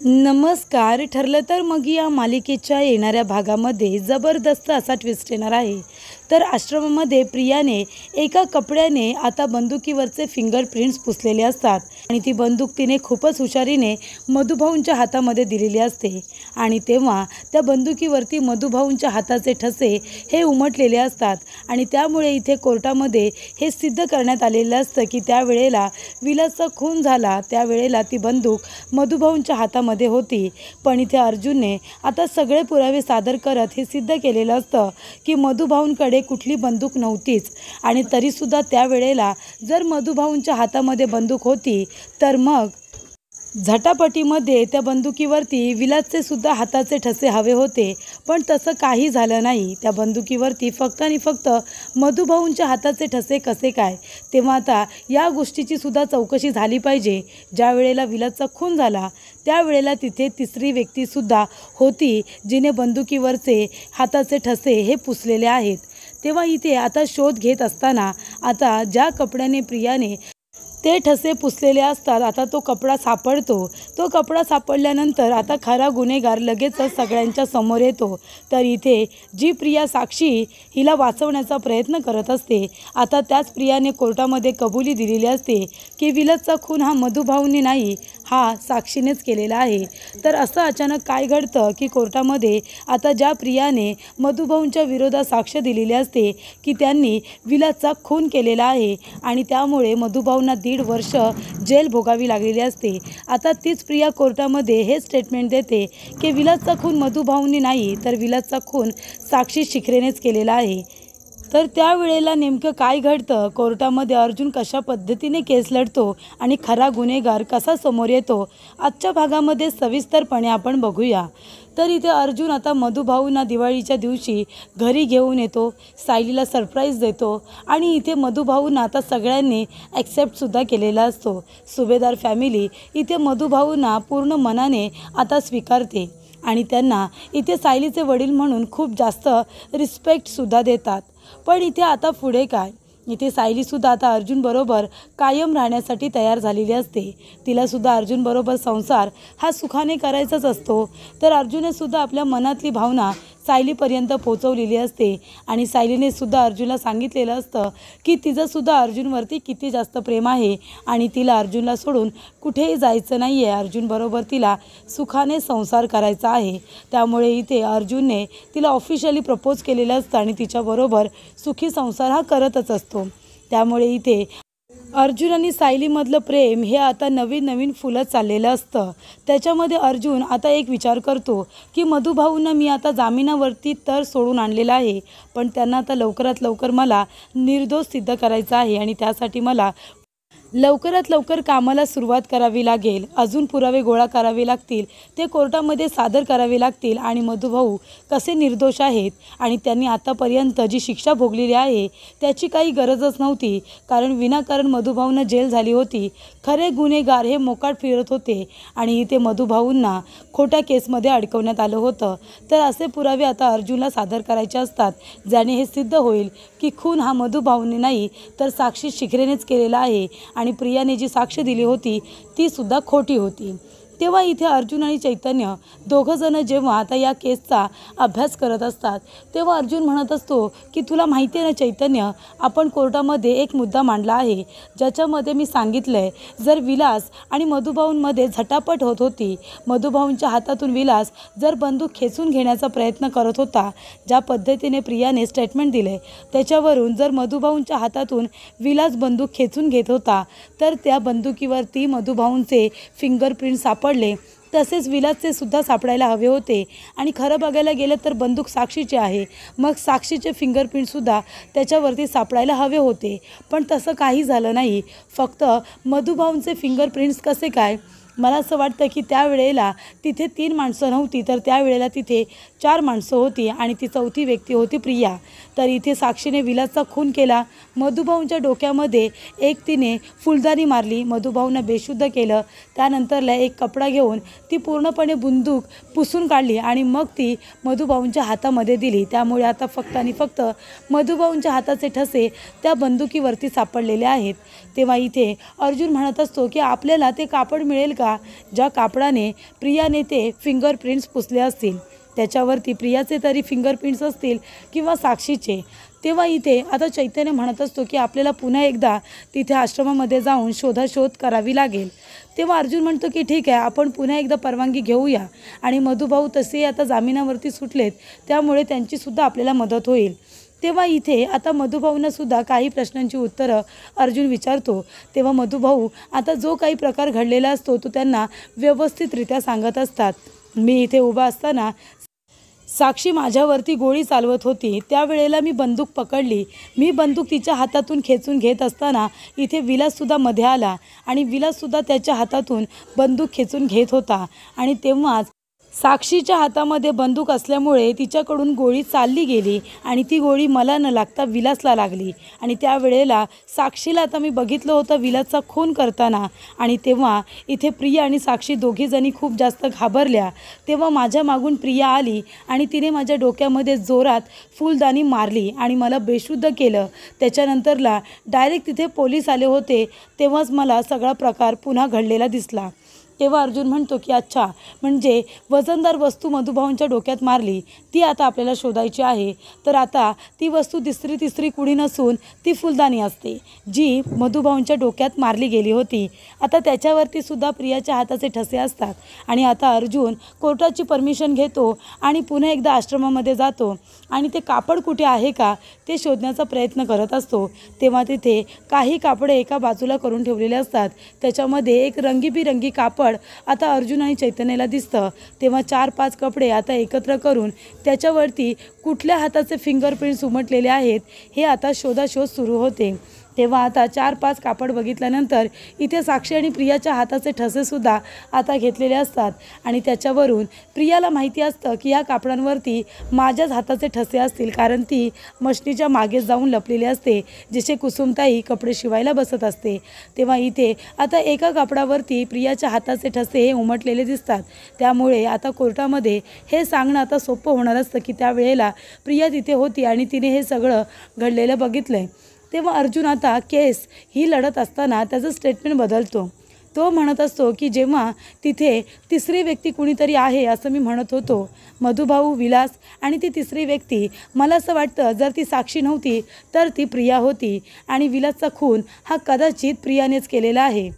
नमस्कार. ठरलं तर मग या मालिकेच्या येणाऱ्या भागामध्ये जबरदस्त असा ट्विस्ट येणार आहे. तर आश्रमामध्ये प्रियाने एका कपड्याने आता बंदुकीवरचे फिंगरप्रिंट्स पुसलेले असतात आणि ती बंदूक तिने खूपच हुशारीने मधुभाऊंच्या हातामध्ये दिलेली असते आणि तेव्हा त्या बंदुकीवरती मधुभाऊंच्या हाताचे ठसे हे उमटलेले असतात आणि त्यामुळे इथे कोर्टामध्ये हे सिद्ध करण्यात आलेलं असतं की त्यावेळेला विलासचा खून झाला, त्यावेळेला ती बंदूक मधुभाऊंच्या हातामध्ये होती. पण इथे अर्जुनने आता सगळे पुरावे सादर करत हे सिद्ध केलेलं असतं की मधुभाऊंकडे कुठली बंदूक नव्हतीच आणि तरीसुद्धा त्यावेळेला जर मधुभाऊंच्या हातामध्ये बंदूक होती तर मग झटापटीमध्ये त्या बंदुकीवरती विलासचे सुद्धा हाताचे ठसे हवे होते. पण तसं काही झालं नाही. त्या बंदुकीवरती फक्त आणि फक्त मधुभाऊंच्या हाताचे ठसे कसे काय? तेव्हा आता या गोष्टीची सुद्धा चौकशी झाली पाहिजे. ज्या वेळेला विलासचा खून झाला त्यावेळेला तिथे तिसरी व्यक्तीसुद्धा होती जिने बंदुकीवरचे हाताचे ठसे हे पुसलेले आहेत. तेव्हा इथे आता शोध घेत असताना आता ज्या कपड्याने प्रियाने ते ठसे पुसलेले असतात आता तो कपडा सापडतो. तो कपडा सापडल्यानंतर आता खरा गुन्हेगार लगेचच सगळ्यांच्या समोर येतो. तर इथे जी प्रिया साक्षी हिला वाचवण्याचा प्रयत्न करत असते आता त्याच प्रियाने कोर्टामध्ये कबुली दिलेली असते की विलासचा खून हा मधुभाऊंनी नाही, हा साक्षीनेच केलेला आहे. तर असं अचानक काय घडतं की कोर्टामध्ये आता ज्या प्रियाने मधुभाऊंच्या विरोधात साक्ष दिलेली असते की त्यांनी विलासचा खून केलेला आहे आणि त्यामुळे मधुभाऊंना 1.5 वर्ष जेल भोगावी लागलेली असते. आता तीच प्रिया कोर्टामध्ये हे स्टेटमेंट देते की विलासचा खून मधुभाऊंनी नाही तर विलासचा खून साक्षी शिखरेनेच केलेला आहे. तर त्यावेळेला नेमकं काय घडतं, कोर्टामध्ये अर्जुन कशा पद्धतीने केस लढतो आणि खरा गुन्हेगार कसा समोर येतो, आजच्या भागामध्ये सविस्तरपणे आपण बघूया. तर इथे अर्जुन आता मधुभाऊंना दिवाळीच्या दिवशी घरी घेऊन येतो, सायलीला सरप्राईज देतो आणि इथे मधुभाऊंना आता सगळ्यांनी ॲक्सेप्टसुद्धा केलेला असतो. सुभेदार फॅमिली इथे मधुभाऊंना पूर्ण मनाने आता स्वीकारते आणि त्यांना इथे सायलीचे वडील म्हणून खूप जास्त रिस्पेक्टसुद्धा देतात. पण इथे आता पुढे काय? इथे सायलीसुद्धा आता अर्जुनबरोबर कायम राहण्यासाठी तयार झालेली असते. तिलासुद्धा अर्जुनबरोबर संसार हा सुखाने करायचाच असतो. तर अर्जुननेसुद्धा आपल्या मनातली भावना सायलीपर्यंत पोहोचवलेली असते आणि सायलीने सुद्धा अर्जुनला सांगितलेलं असतं की तिचंसुद्धा अर्जुनवरती किती जास्त प्रेम आहे आणि तिला अर्जुनला सोडून कुठेही जायचं नाही आहे. अर्जुनबरोबर तिला सुखाने संसार करायचा आहे. त्यामुळे इथे अर्जुनने तिला ऑफिशियली प्रपोज केलेलं असतं आणि तिच्याबरोबर सुखी संसार हा करतच असतो. त्यामुळे इथे अर्जुन आणि सायलीमधलं प्रेम हे आता नवीन फुलत चाललेलं असतं. त्याच्यामध्ये अर्जुन आता एक विचार करतो की मधुभाऊंना मी आता जामिनावरती तर सोडून आणलेलं आहे, पण त्यांना आता लवकरात लवकर मला निर्दोष सिद्ध करायचं आहे आणि त्यासाठी मला लवकरात लवकर कामाला सुरुवात करावी लागेल. अजून पुरावे गोळा करावे लागतील, ते कोर्टामध्ये सादर करावे लागतील आणि मधुभाऊ कसे निर्दोष आहेत आणि त्यांनी आतापर्यंत जी शिक्षा भोगलेली आहे त्याची काही गरजच नव्हती, कारण विनाकारण मधुभाऊंना जेल झाली होती. खरे गुन्हेगार हे मोकाट फिरत होते आणि इथे मधुभाऊंना खोट्या केसमध्ये अडकवण्यात आलं होतं. तर असे पुरावे आता अर्जुनला सादर करायचे असतात ज्याने हे सिद्ध होईल की खून हा मधुभाऊंनी नाही तर साक्षी शिखरेनेच केलेला आहे आणि प्रियाने जी साक्ष दिली होती ती सुद्धा खोटी होती. तेव्हा इथे अर्जुन आणि चैतन्य दोघंजणं जेव्हा आता या केसचा अभ्यास करत असतात तेव्हा अर्जुन म्हणत असतो की तुला माहिती आहे ना चैतन्य, आपण कोर्टामध्ये एक मुद्दा मांडला आहे ज्याच्यामध्ये मी सांगितलं आहे जर विलास आणि मधुभाऊंमध्ये झटापट होत होती, मधुभाऊंच्या हातातून विलास जर बंदूक खेचून घेण्याचा प्रयत्न करत होता, ज्या पद्धतीने प्रियाने स्टेटमेंट दिले त्याच्यावरून जर मधुभाऊंच्या हातातून विलास बंदूक खेचून घेत होता तर त्या बंदुकीवरती मधुभाऊंचे फिंगरप्रिंट सापडले, तसेच विलासचे सुद्धा सापडायला हवे होते आणि खरं बघायला गेलं तर बंदूक साक्षीची आहे, मग साक्षीचे फिंगरप्रिंटसुद्धा त्याच्यावरती सापडायला हवे होते. पण तसं काही झालं नाही. फक्त मधुभाऊंचे फिंगरप्रिंट्स कसे काय? मला असं वाटतं की त्यावेळेला तिथे 3 माणसं नव्हती तर त्यावेळेला तिथे 4 माणसं होती आणि ती चौथी व्यक्ती होती प्रिया. तर इथे साक्षीने विलासचा खून केला, मधुभाऊंच्या डोक्यामध्ये एक तिने फुलदाणी मारली, मधुभाऊंना बेशुद्ध केलं, त्यानंतरला एक कपडा घेऊन ती पूर्णपणे बंदूक पुसून काढली आणि मग ती मधुभाऊंच्या हातामध्ये दिली. त्यामुळे आता फक्त आणि फक्त मधुभाऊंच्या हाताचे ठसे त्या बंदुकीवरती सापडलेले आहेत. तेव्हा इथे अर्जुन म्हणत असतो की आपल्याला ते कापड मिळेल का? का ज्या कापडाने प्रियाने ते फिंगरप्रिंट्स पुसले असतील, त्याच्यावरती प्रियाचे तरी फिंगरप्रिंट्स असतील किंवा साक्षीचे। तेव्हा इथे आता चैतन्य म्हणत असतो की आपल्याला पुन्हा एकदा तिथे आश्रमामध्ये जाऊन शोधाशोध करावी लागेल। तेव्हा अर्जुन म्हणतो की ठीक आहे, आपण पुन्हा एकदा परवानगी घेऊया आणि मधुभाऊ तसे आता जामिनावरती सुटलेत, त्यामुळे त्यांचीसुद्धा आपल्याला मदत होईल। तेव्हा इथे आता मधुभाऊंना सुद्धा काही प्रश्नांची उत्तरं अर्जुन विचारतो। तेव्हा मधुभाऊ आता जो काही प्रकार घडलेला असतो तो त्यांना व्यवस्थितरित्या सांगत असतात। मी इथे उभा असताना साक्षी माझ्यावरती गोळी चालवत होती, त्यावेळेला मी बंदूक पकडली। मी बंदूक तिच्या हातातून खेचून घेत असताना इथे विलाससुद्धा मध्ये आला आणि विलाससुद्धा त्याच्या हातातून बंदूक खेचून घेत होता आणि तेव्हाच साक्षीच्या हातामध्ये बंदूक असल्यामुळे तिच्याकडून गोळी चालली गेली आणि ती गोळी मला न लागता विलासला लागली आणि त्यावेळेला साक्षीला आता मी बघितलं होतं विलासचा खून करताना आणि तेव्हा इथे प्रिया आणि साक्षी दोघीजणी खूप जास्त घाबरल्या। तेव्हा माझ्या मागून प्रिया आली आणि तिने माझ्या डोक्यामध्ये जोरात फुलदाणी मारली आणि मला बेशुद्ध केलं। त्याच्यानंतरला डायरेक्ट तिथे पोलीस आले होते, तेव्हाच मला सगळा प्रकार पुन्हा घडलेला दिसला। तेव्हा अर्जुन म्हणतो की अच्छा, म्हणजे वजनदार वस्तू मधुभाऊंच्या डोक्यात मारली, ती आता आपल्याला शोधायची आहे। तर आता ती वस्तू तिसरी कुणी नसून ती फुलदाणी असते जी मधुभाऊंच्या डोक्यात मारली गेली होती। आता त्याच्यावरती सुद्धा प्रियाच्या हाताचे ठसे असतात आणि आता अर्जुन कोर्टाची परमिशन घेतो आणि पुन्हा एकदा आश्रमामध्ये जातो आणि ते कापड कुठे आहे का ते शोधण्याचा प्रयत्न करत असतो। तेव्हा तिथे काही कापडे एका बाजूला करून ठेवलेले असतात, त्याच्यामध्ये एक रंगीबिरंगी कापड आता अर्जुन आणि चैतन्याला दिसतं। तेव्हा 4-5 कपडे आता एकत्र करून त्याच्यावरती कुठल्या हाताचे फिंगरप्रिंट्स उमटलेले आहेत हे आता शोधाशोध सुरू होते। तेव्हा आता 4-5 कापड बघितल्यानंतर इथे साक्षी आणि प्रियाच्या हाताचे ठसेसुद्धा आता घेतलेले असतात आणि त्याच्यावरून प्रियाला माहिती असतं की या कापडांवरती माझ्याच हाताचे ठसे असतील, कारण ती मशनीच्या मागे जाऊन लपलेली असते जिथे कुसुमताई कपडे शिवायला बसत असते। तेव्हा इथे आता एका कापडावरती प्रियाच्या हाताचे ठसे हे उमटलेले दिसतात, त्यामुळे आता कोर्टामध्ये हे सांगणं आता सोपं होणार असतं की त्यावेळेला प्रिया तिथे होती आणि तिने हे सगळं घडलेलं बघितलं आहे। तेव्हा अर्जुन आता केस ही लढत असताना त्याचं स्टेटमेंट बदलतो। तो म्हणत असतो की जेव्हा तिथे तिसरी व्यक्ती कुणीतरी आहे असं मी म्हणत होतो, मधुभाऊ, विलास आणि ती तिसरी व्यक्ती, मला असं वाटतं जर ती साक्षी नव्हती तर ती प्रिया होती आणि विलासचा खून हा कदाचित प्रियानेच केलेला आहे।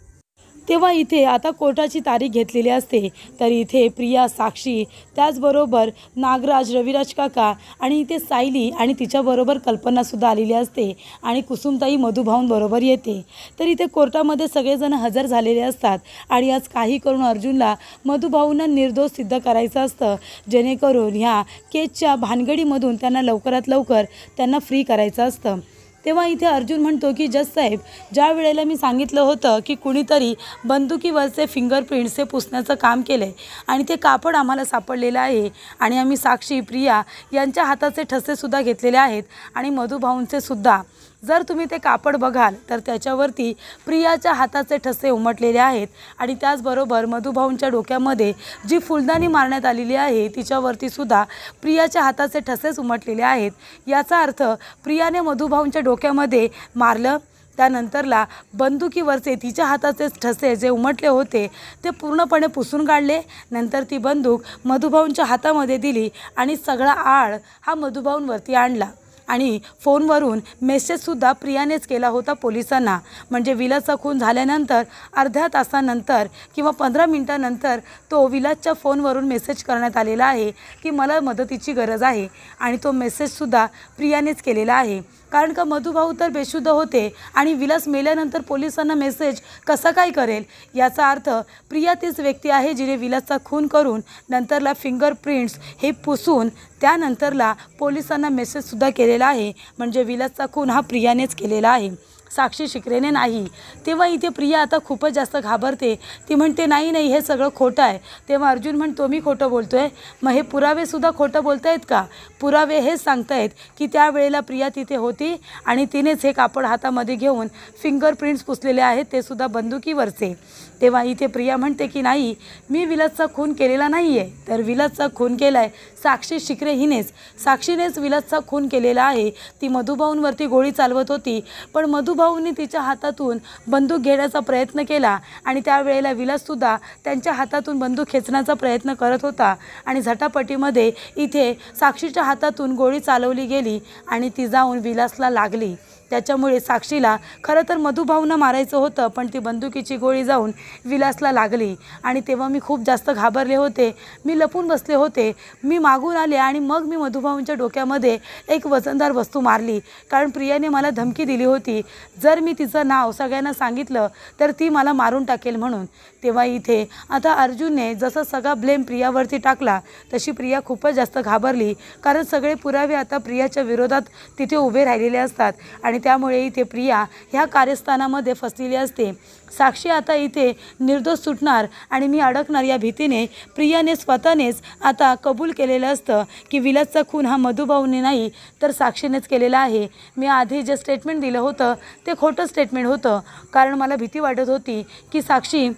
तेव्हा इथे आता कोर्टाची तारीख घेतलेली असते, तर इथे प्रिया, साक्षी, त्याचबरोबर नागराज, रविराज काका आणि इथे सायली आणि तिच्याबरोबर कल्पनासुद्धा आलेली असते आणि कुसुमताई मधुभाऊंबरोबर येते। तर इथे कोर्टामध्ये सगळेजण हजर झालेले असतात आणि आज काही करून अर्जुनला मधुभाऊंना निर्दोष सिद्ध करायचं असतं, जेणेकरून ह्या केसच्या भानगडीमधून त्यांना लवकरात लवकर त्यांना फ्री करायचं असतं। तेव्हा इथे अर्जुन म्हणतो की जज साहेब, ज्या वेळेला मी सांगितलं होतं की कुणीतरी बंदुकीवरचे फिंगरप्रिंट्स हे पुसण्याचं काम केलं आहे आणि ते कापड आम्हाला सापडलेलं आहे आणि आम्ही साक्षी, प्रिया यांच्या हाताचे ठसेसुद्धा घेतलेले आहेत आणि मधुभाऊंचे सुद्धा, जर तुम्ही ते कापड बघाल तर त्याच्यावरती प्रियाच्या हाताचे ठसे उमटलेले आहेत आणि त्याचबरोबर मधुभाऊंच्या डोक्यामध्ये जी फुलदाणी मारण्यात आलेली आहे तिच्यावरती सुद्धा प्रियाच्या हाताचे ठसेच उमटलेले आहेत। याचा अर्थ प्रियाने मधुभाऊंच्या डोक्यामध्ये मारलं, त्यानंतरला बंदुकीवरचे तिच्या हाताचे ठसे जे उमटले होते ते पूर्णपणे पुसून काढले, नंतर ती बंदूक मधुभाऊंच्या हातामध्ये दिली आणि सगळा आळ हा मधुभाऊंवरती आणला आणि फोनवरून मेसेजसुद्धा प्रियानेच केला होता पोलिसांना। म्हणजे विलासचा खून झाल्यानंतर अर्ध्या तासानंतर किंवा 15 मिनिटानंतर तो विलासच्या फोनवरून मेसेज करण्यात आलेला आहे की मला मदतीची गरज आहे आणि तो मेसेजसुद्धा प्रियानेच केलेला आहे, कारण का मधुभाऊ तर बेशुद्ध होते आणि विलास मेल्यानंतर पोलिसांना मेसेज कसा काय करेल। याचा अर्थ प्रिया तीच व्यक्ती आहे जिने विलासचा खून करून नंतरला फिंगरप्रिंट्स हे पुसून त्यानंतरला पोलिसांना मेसेजसुद्धा केलेला आहे, म्हणजे विलासचा खून हा प्रियानेच केलेला आहे, साक्षी शिकरेने नाही। तेव्हा इथे प्रिया आता खूपच जास्त घाबरते, ती म्हणते नाही नाही हे सगळं खोटं आहे। तेव्हा अर्जुन म्हणतो मी खोटं बोलतोय, मग हे पुरावेसुद्धा खोटं बोलतायत का? पुरावे हेच सांगतायत की त्यावेळेला प्रिया तिथे होती आणि तिनेच हे कापड हातामध्ये घेऊन फिंगरप्रिंट्स पुसलेले आहेत, ते सुद्धा बंदुकीवरचे। तेव्हा इथे प्रिया म्हणते की नाही, मी विलासचा खून केलेला नाही आहे, तर विलासचा खून केला आहे साक्षी शिकरे हिनेच. साक्षीनेच विलासचा खून केलेला आहे. ती मधुभाऊंवरती गोळी चालवत होती, पण मधुभाऊंनी तिच्या हातातून बंदूक घेण्याचा प्रयत्न केला आणि त्यावेळेला विलाससुद्धा त्यांच्या हातातून बंदूक खेचण्याचा प्रयत्न करत होता आणि झटापटीमध्ये इथे साक्षीच्या हातातून गोळी चालवली गेली आणि ती जाऊन विलासला लागली. त्याच्यामुळे साक्षीला खरं तर मधुभाऊंना मारायचं होतं, पण ती बंदुकीची गोळी जाऊन विलासला लागली आणि तेव्हा मी खूप जास्त घाबरले होते. मी लपून बसले होते. मी मागून आले आणि मग मी मधुभाऊंच्या डोक्यामध्ये एक वजनदार वस्तू मारली, कारण प्रियाने मला धमकी दिली होती, जर मी तिचं नाव सगळ्यांना सांगितलं तर ती मला मारून टाकेल म्हणून. तेव्हा इथे आता अर्जुनने जसं सगळा ब्लेम प्रियावरती टाकला, तशी प्रिया खूपच जास्त घाबरली, कारण सगळे पुरावे आता प्रियाच्या विरोधात तिथे उभे राहिलेले असतात आणि त्यामुळे इथे प्रिया ह्या कार्यस्थानामध्ये फसलेली असते. साक्षी आता इथे निर्दोष सुटणार आणि मी अडकणार या भीतीने प्रियाने स्वतःनेच आता कबूल केलेलं असतं की विलासचा खून हा मधुभाऊने नाही तर साक्षीनेच केलेला आहे. मी आधी जे स्टेटमेंट दिलं होतं ते खोटं स्टेटमेंट होतं, कारण मला भीती वाटत होती की साक्षी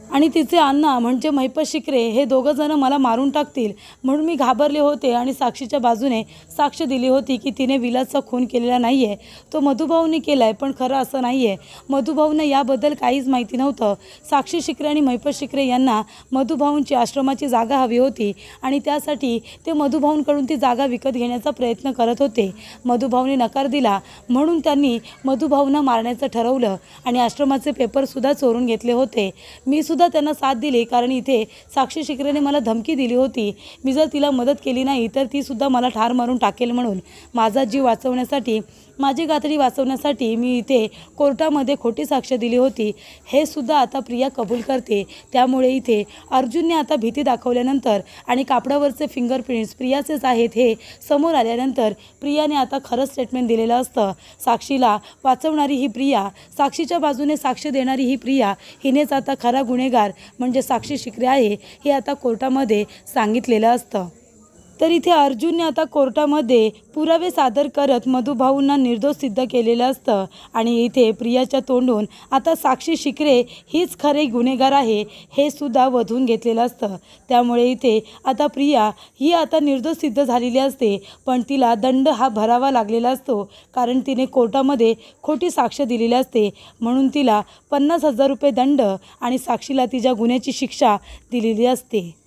आणि तिचे अण्णा म्हणजे महिपत शिकरे हे दोघं जण मला मारून टाकतील, म्हणून मी घाबरले होते आणि साक्षीच्या बाजूने साक्ष दिली होती की तिने विलासचा खून केलेला नाही आहे, तो मधुभाऊने केला आहे. पण खरं असं नाही आहे. मधुभाऊंना याबद्दल काहीच माहिती नव्हतं. साक्षी शिकरे आणि महिपत शिकरे यांना मधुभाऊंची आश्रमाची जागा हवी होती आणि त्यासाठी ते मधुभाऊंकडून ती जागा विकत घेण्याचा प्रयत्न करत होते. मधुभाऊने नकार दिला, म्हणून त्यांनी मधुभाऊंना मारण्याचं ठरवलं आणि आश्रमाचे पेपरसुद्धा चोरून घेतले होते. मी सुद्धा त्यांना साथ दिली, कारण इथे साक्षी शिकरेने मला धमकी दिली होती, मी जर तिला मदत केली नाही तर ती सुद्धा मला ठार मारून टाकेल म्हणून. माझा जीव वाचवण्यासाठी, माझी गाठडी वाचवण्यासाठी मी इथे कोर्टामध्ये खोटी साक्ष दिली होती, हे सुद्धा आता प्रिया कबूल करते. त्यामुळे इथे अर्जुनने आता भीती दाखवल्यानंतर आणि कापडावरचे फिंगरप्रिंट्स प्रियाचेच आहेत हे समोर आल्यानंतर प्रियाने आता खरं स्टेटमेंट दिलेलं असतं. साक्षीला वाचवणारी ही प्रिया, साक्षीच्या बाजूने साक्ष देणारी ही प्रिया, हिनेच आता खरा गुन्हेगार म्हणजे साक्षी शिकरे आहे हे आता कोर्टामध्ये सांगितलेलं असतं. तर इथे अर्जुनने आता कोर्टामध्ये पुरावे सादर करत मधुभाऊंना निर्दोष सिद्ध केलेलं असतं आणि इथे प्रियाच्या तोंडून आता साक्षी शिकरे हीच खरे गुन्हेगार आहे हे सुद्धा वधून घेतलेलं असतं. त्यामुळे इथे आता प्रिया ही आता निर्दोष सिद्ध झालेली असते, पण तिला दंड हा भरावा लागलेला असतो, कारण तिने कोर्टामध्ये खोटी साक्ष दिलेली असते. म्हणून तिला 50,000 रुपये दंड आणि साक्षीला तिच्या गुन्ह्याची शिक्षा दिलेली असते.